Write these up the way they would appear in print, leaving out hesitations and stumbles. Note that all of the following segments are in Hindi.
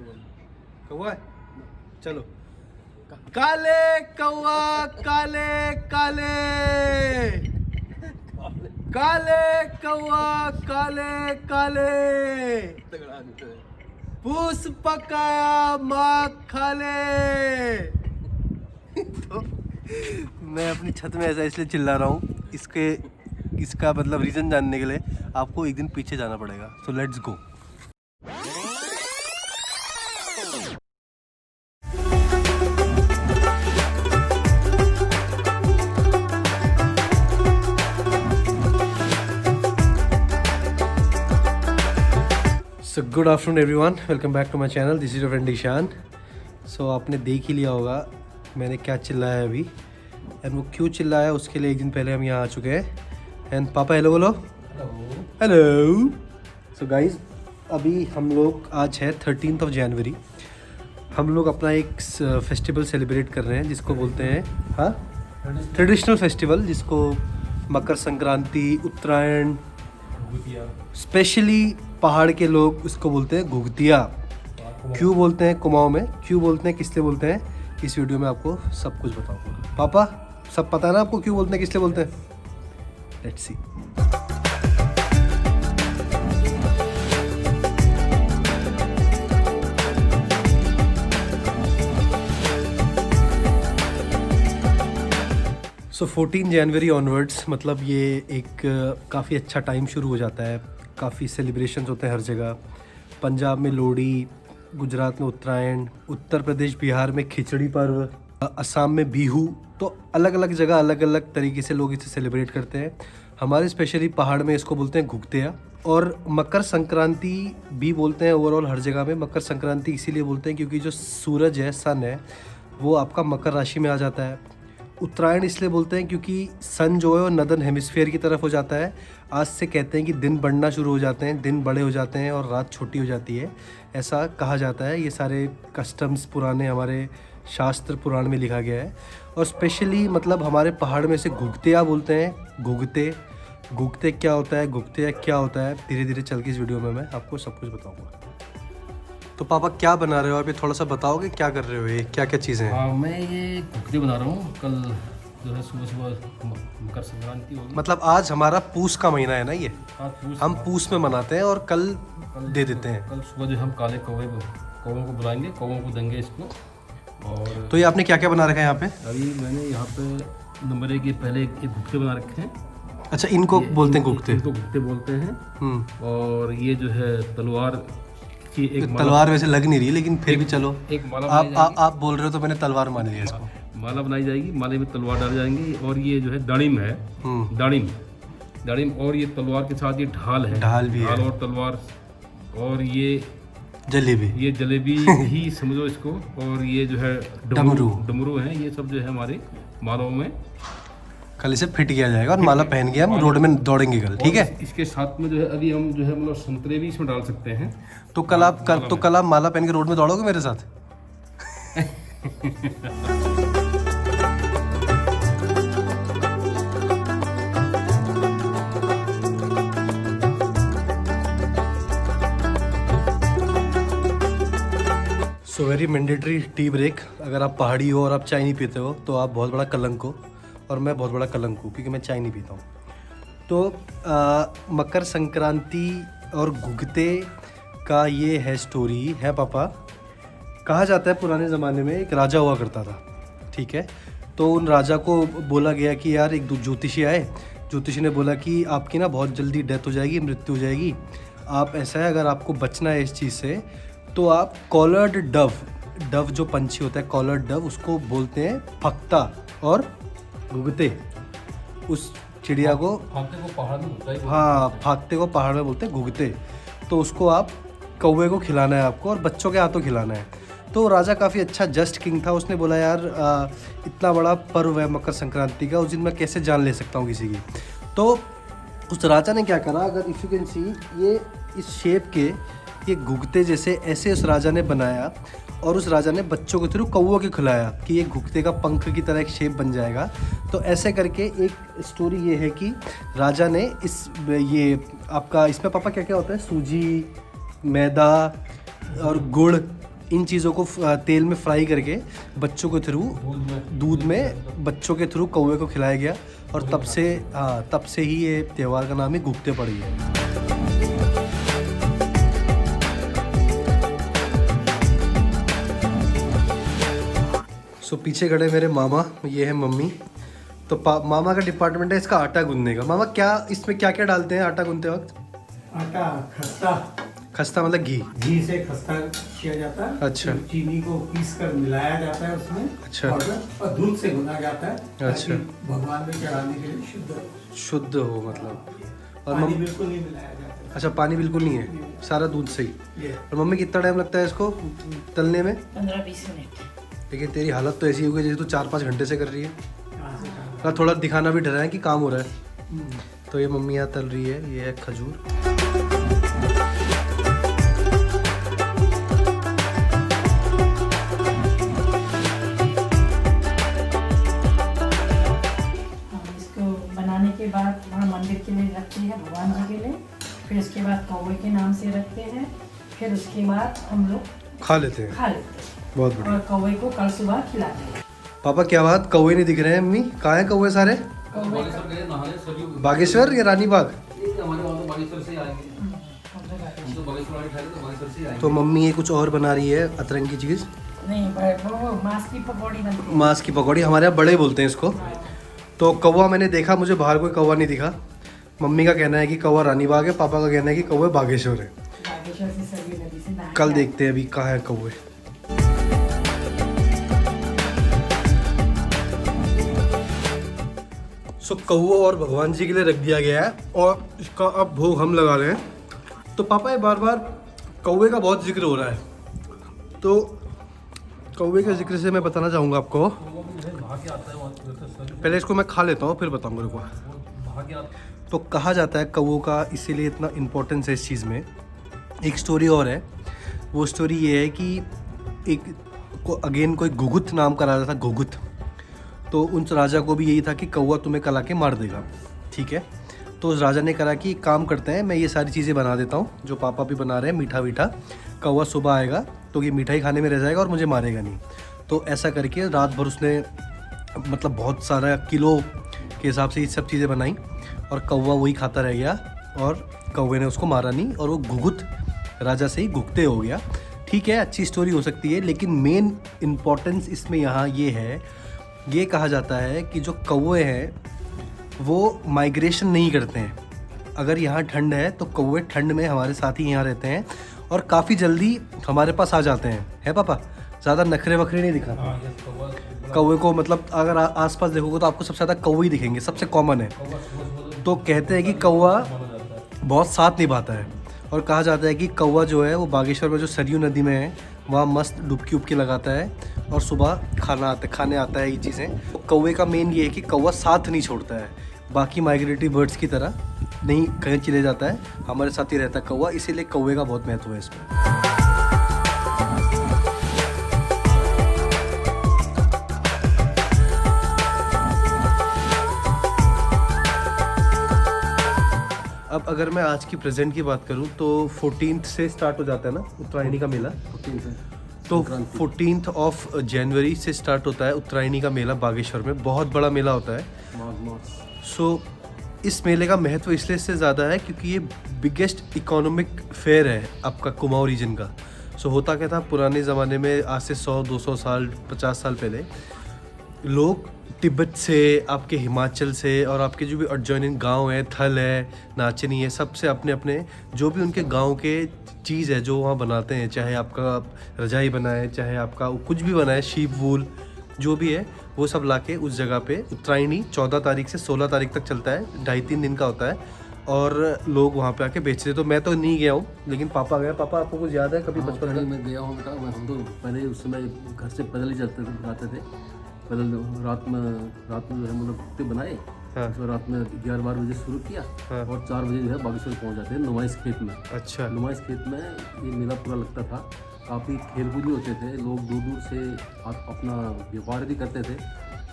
कौवा है, चलो। काले कौवा काले काले, काले कौवा काले काले, पूस पकाया माँ खा ले। तो मैं अपनी छत में ऐसा इसलिए चिल्ला रहा हूँ, इसका मतलब रीज़न जानने के लिए आपको एक दिन पीछे जाना पड़ेगा। So let's go. So good afternoon everyone, welcome back to my channel. This is your friend Ishaan. So आपने देख ही लिया होगा मैंने क्या चिल्लाया अभी, एंड वो क्यों चिल्लाया उसके लिए एक दिन पहले हम यहाँ आ चुके हैं। एंड पापा हेलो बोलो। हेलो। सो गाइज अभी हम लोग, आज है 13 जनवरी, हम लोग अपना एक फेस्टिवल सेलिब्रेट कर रहे हैं जिसको बोलते हैं, हाँ, ट्रेडिशनल फेस्टिवल, जिसको मकर संक्रांति, उत्तरायण, स्पेशली पहाड़ के लोग उसको बोलते हैं घुघतिया। क्यों बोलते हैं कुमाऊं में, क्यों बोलते हैं, किस लिए बोलते हैं, इस वीडियो में आपको सब कुछ बताऊंगा। पापा सब पता है ना आपको क्यों बोलते हैं, किस लिए बोलते हैं? Let's see. So 14 January onwards, मतलब ये एक काफ़ी अच्छा टाइम शुरू हो जाता है। काफ़ी सेलिब्रेशंस होते हैं हर जगह। पंजाब में लोहड़ी, गुजरात में उत्तरायण, उत्तर प्रदेश बिहार में खिचड़ी पर्व, असम में बिहू। तो अलग अलग जगह अलग अलग तरीके से लोग इसे सेलिब्रेट करते हैं। हमारे स्पेशली पहाड़ में इसको बोलते हैं घुघतिया। और मकर संक्रांति भी बोलते हैं ओवरऑल हर जगह में। मकर संक्रांति इसीलिए बोलते हैं क्योंकि जो सूरज है, सन है, वो आपका मकर राशि में आ जाता है। उत्तरायण इसलिए बोलते हैं क्योंकि सन जो है वो नदर्न हेमिस्फीयर की तरफ हो जाता है। आज से कहते हैं कि दिन बढ़ना शुरू हो जाते हैं, दिन बड़े हो जाते हैं और रात छोटी हो जाती है, ऐसा कहा जाता है। ये सारे कस्टम्स पुराने हमारे शास्त्र पुराण में लिखा गया है। और स्पेशली मतलब हमारे पहाड़ में से घुघतिया बोलते हैं। घुघते क्या होता है, घुघतिया क्या होता है, धीरे धीरे चल के इस वीडियो में मैं आपको सब कुछ बताऊँगा। तो पापा क्या बना रहे हो आप, ये थोड़ा सा बताओगे क्या कर रहे हो, ये क्या क्या चीज़ें हैं? हाँ, मैं ये घुघते बना रहा हूँ। कल जो है सुबह सुबह मकर संक्रांति होगी। मतलब आज हमारा पूस का महीना है ना, ये हम पूस में मनाते हैं और कल दे देते हैं। कल सुबह जो हम काले कौवे को बुलाएंगे, कौवों को देंगे इसको। और तो ये आपने क्या क्या बना रखा है यहाँ पे? अभी मैंने यहाँ पे नंबर 1 ये पहले एक घुघते बना रखे हैं। अच्छा, इनको बोलते हैं घुघते? इनको घुघते बोलते हैं। और ये जो है तलवार की एक तलवार वैसे लग नहीं रही, लेकिन फिर भी चलो, एक माला आप बोल रहे हो तो मैंने तलवार मान लिया इसको। माला बनाई जाएगी, माले में तलवार डाली जाएंगी। और ये जो है दाड़िम है, दाड़िम। और ये तलवार के साथ ये ढाल है, ढाल भी है, और तलवार। और ये जलेबी ही समझो इसको। और ये जो है डमरू है। ये सब जो है हमारे मालों में कल इसे फिट किया जाएगा और माला पहन के हम रोड में दौड़ेंगे कल, ठीक है? इसके साथ में जो है अभी हम जो है मतलब संतरे भी इसमें डाल सकते हैं। तो कल आप माला पहन के रोड में दौड़ोगे मेरे साथ? So very mandatory tea break. अगर आप पहाड़ी हो और आप चाय नहीं पीते हो तो आप बहुत बड़ा कलंक हो, और मैं बहुत बड़ा कलंक हूँ क्योंकि मैं चाय नहीं पीता हूँ। तो मकर संक्रांति और घुघते का ये है स्टोरी है पापा। कहा जाता है पुराने ज़माने में एक राजा हुआ करता था, ठीक है? तो उन राजा को बोला गया कि यार एक ज्योतिषी आए। ज्योतिषी ने बोला कि आपकी ना बहुत जल्दी डेथ हो जाएगी, मृत्यु हो जाएगी। आप ऐसा है, अगर आपको बचना है इस चीज़ से तो आप कॉलर्ड डव जो पंछी होता है, कॉलर्ड डव, उसको बोलते हैं फक्ता। और घुघते उस चिड़िया को, फाक्ते को पहाड़ में बोलते हैं। हाँ, फाक्ते को पहाड़ में बोलते हैं घुघते। तो उसको आप कौवे को खिलाना है आपको, और बच्चों के हाथों खिलाना है। तो राजा काफ़ी अच्छा जस्ट किंग था। उसने बोला यार इतना बड़ा पर्व है मकर संक्रांति का, उस दिन मैं कैसे जान ले सकता हूँ किसी की। तो उस राजा ने क्या करा, अगर इफ़ यू कैन सी, ये इस शेप के ये घुघते जैसे ऐसे उस राजा ने बनाया, और उस राजा ने बच्चों के थ्रू कौवों के खिलाया कि ये घुघते का पंख की तरह एक शेप बन जाएगा। तो ऐसे करके एक स्टोरी ये है कि राजा ने ये आपका इसमें पापा क्या क्या होता है, सूजी, मैदा और गुड़, इन चीज़ों को तेल में फ्राई करके बच्चों के थ्रू दूध में बच्चों के थ्रू कौवे को खिलाया गया और तब से ही ये त्यौहार का नाम ही गुप्ते पड़ी है। सो पीछे खड़े मेरे मामा, ये है मम्मी। तो मामा का डिपार्टमेंट है इसका आटा गूंदने का। मामा क्या इसमें क्या क्या डालते हैं आटा गूंदते वक्त? आटा खस्ता, खस्ता मतलब घी से खस्ता किया जाता है। अच्छा। चीनी को पीस कर मिलाया जाता है उसमें। अच्छा। और दूध से भुना जाता है। अच्छा। भगवान में चढ़ाने के लिए शुद्ध हो मतलब। और पानी बिल्कुल नहीं मिलाया जाता। अच्छा, पानी बिल्कुल नहीं है, सारा दूध से ही। और मम्मी कितना टाइम लगता है इसको तलने में? 15-20 मिनट। लेकिन तेरी हालत तो ऐसी हो गई जैसे तू 4-5 घंटे से कर रही है। थोड़ा दिखाना भी डर रहा है कि काम हो रहा है। तो ये मम्मी यहाँ तल रही है, ये है खजूर। बनाने के बाद वहाँ मंदिर के लिए रखते हैं, भगवान जी के लिए। फिर उसके बाद कौवे के नाम से रखते हैं। फिर उसके बाद हम लोग खा लेते हैं। बहुत बढ़िया। और कौवे को कल सुबह खिलाते हैं। पापा क्या बात, कौवे नहीं दिख रहे हैं मम्मी? कहाँ हैं कौवे सारे? बागेश्वर या रानी बाग? तो मम्मी ये कुछ और बना रही है अतरंगी चीज़। नहीं, वो मांस की पकौड़ी बनती है। मांस की पकौड़ी, हमारे यहाँ बड़े बोलते हैं इसको। तो कौवा मैंने देखा, मुझे बाहर कोई कौवा नहीं दिखा। मम्मी का कहना है कि कौवा रानी बाग है, पापा का कहना है कि कौवे बागेश्वर है। बागेश्वर से सरयू नदी से नहा कल देखते हैं अभी कहाँ है कौवे। सो कौवा और भगवान जी के लिए रख दिया गया है और इसका अब भोग हम लगा रहे हैं। तो पापा ये बार बार कौवे का बहुत जिक्र हो रहा है, तो कौवे के जिक्र से मैं बताना चाहूँगा आपको। पहले इसको मैं खा लेता हूँ फिर बताऊँगा रुको। तो कहा जाता है कौवों का इसीलिए इतना इम्पोर्टेंस है इस चीज़ में। एक स्टोरी और है, वो स्टोरी ये है कि कोई घुघुत नाम का राजा था, घुघुत। तो उस राजा को भी यही था कि कौवा तुम्हें कल आके मार देगा, ठीक है। तो उस राजा ने कहा कि काम करते हैं, मैं ये सारी चीज़ें बना देता हूँ जो पापा भी बना रहे हैं, मीठा मीठा। कौवा सुबह आएगा तो ये मिठाई खाने में रह जाएगा और मुझे मारेगा नहीं। तो ऐसा करके रात भर उसने मतलब बहुत सारा किलो के हिसाब से ये सब चीज़ें बनाई और कौवा वही खाता रह गया और कौवे ने उसको मारा नहीं और वो घुघुत राजा से ही घुघते हो गया। ठीक है, अच्छी स्टोरी हो सकती है, लेकिन मेन इम्पॉर्टेंस इसमें यहाँ ये है, ये कहा जाता है कि जो कौवे हैं वो माइग्रेशन नहीं करते हैं। अगर यहाँ ठंड है तो कौवे ठंड में हमारे साथ ही यहाँ रहते हैं और काफ़ी जल्दी हमारे पास आ जाते हैं। है पापा? ज़्यादा नखरे वखरे नहीं दिखा कौवे को, मतलब अगर आसपास देखोगे तो आपको सबसे ज़्यादा कौवे ही दिखेंगे, सबसे कॉमन है। तो कहते हैं कि कौवा बहुत साथ निभाता है और कहा जाता है कि कौवा जो है वो बागेश्वर में जो सरयू नदी में है वहाँ मस्त डुबकी उबकी लगाता है और सुबह खाने आता है ये चीज़ें। तो कौवे का मेन ये है कि कौवा साथ नहीं छोड़ता है, बाकी माइग्रेटरी बर्ड्स की तरह नहीं कहीं चले जाता है, हमारे साथ ही रहता है कौवा, इसीलिए कौवे का बहुत महत्व है इसमें। अब अगर मैं आज की प्रेजेंट की बात करूं तो 14th से स्टार्ट हो जाता है ना उत्तरायणी का मेला। तो 14th ऑफ जनवरी से स्टार्ट होता है उत्तरायणी का मेला बागेश्वर में, बहुत बड़ा मेला होता है। सो इस मेले का महत्व इसलिए से ज़्यादा है क्योंकि ये बिगेस्ट इकोनॉमिक फेयर है आपका कुमाऊं रीजन का। सो होता क्या था पुराने ज़माने में, आज से 100-200 साल 50 साल पहले, लोग तिब्बत से, आपके हिमाचल से और आपके जो भी एडजॉइनिंग गांव है, थल है, नाचनी है, सबसे अपने अपने जो भी उनके गांव के चीज़ है जो वहाँ बनाते हैं, चाहे आपका रजाई बनाए, चाहे आपका कुछ भी बनाए, शीप वूल जो भी है, वो सब लाके उस जगह पे उत्तरायणी 14 तारीख से 16 तारीख तक चलता है, 2.5-3 दिन का होता है और लोग वहाँ पे आके बेचते। तो मैं तो नहीं गया हूँ लेकिन पापा गए। पापा आपको कुछ याद है कभी बचपन में? मैं गया हूँ बेटा, हम तो पहले उस समय घर से पैदल ही जाते थे पैदल। रात में जो है मतलब कुत्ते बनाए, हाँ। तो रात में 11-12 बजे शुरू किया, हाँ। और 4 बजे जो है बागेश्वर पहुँच जाते हैं नुमाइश खेत में। अच्छा। नुमाइश खेत में ये मेला पूरा लगता था, काफ़ी खेल कूद भी होते थे, लोग दूर दूर से अपना व्यापार भी करते थे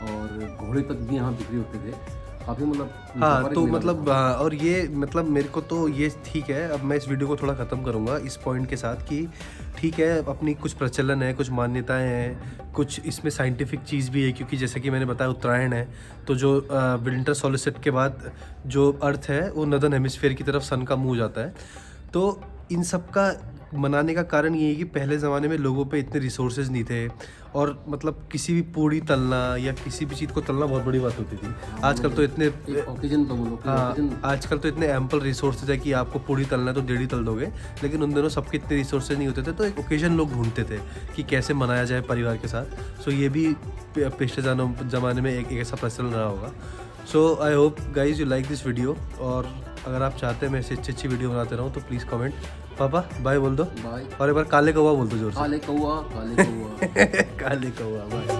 और घोड़े तक भी यहाँ बिक्री होते थे। काफ़ी मतलब हाँ व्यापारिक तो मेला मतलब हाँ, और ये मतलब मेरे को तो ये ठीक है। अब मैं इस वीडियो को थोड़ा ख़त्म करूँगा इस पॉइंट के साथ कि ठीक है, अपनी कुछ प्रचलन है, कुछ मान्यताएं हैं, कुछ इसमें साइंटिफिक चीज़ भी है, क्योंकि जैसे कि मैंने बताया उत्तरायण है, तो जो विंटर सोलिस्टिस के बाद जो अर्थ है वो नदर्न हेमिस्फीयर की तरफ सन का मुँह हो जाता है। तो इन सब का मनाने का कारण ये है कि पहले ज़माने में लोगों पे इतने रिसोर्सेज नहीं थे, और मतलब किसी भी पूड़ी तलना या किसी भी चीज़ को तलना बहुत बड़ी बात होती थी। आजकल तो इतने एक ओकेजन तो बोलो कि हाँ, occasion- आजकल तो इतने एम्पल रिसोर्सेज है कि आपको पूड़ी तलना है तो डेढ़ी तल दोगे, लेकिन उन दिनों सबके इतने रिसोर्सेज नहीं होते थे, तो एक ओकेजन लोग ढूंढते थे कि कैसे मनाया जाए परिवार के साथ। सो ये भी पिछले ज़माने में एक ऐसा प्रचलन रहा होगा। So I hope guys you like this video, और अगर आप चाहते हैं मैं ऐसी अच्छी वीडियो बनाते रहूँ तो प्लीज़ कमेंट। पापा बाय बोल दो, बाय। और एक बार काले कौवा बोल दो जोर से। काले कौआ काले कौआ काले कौवा बाय।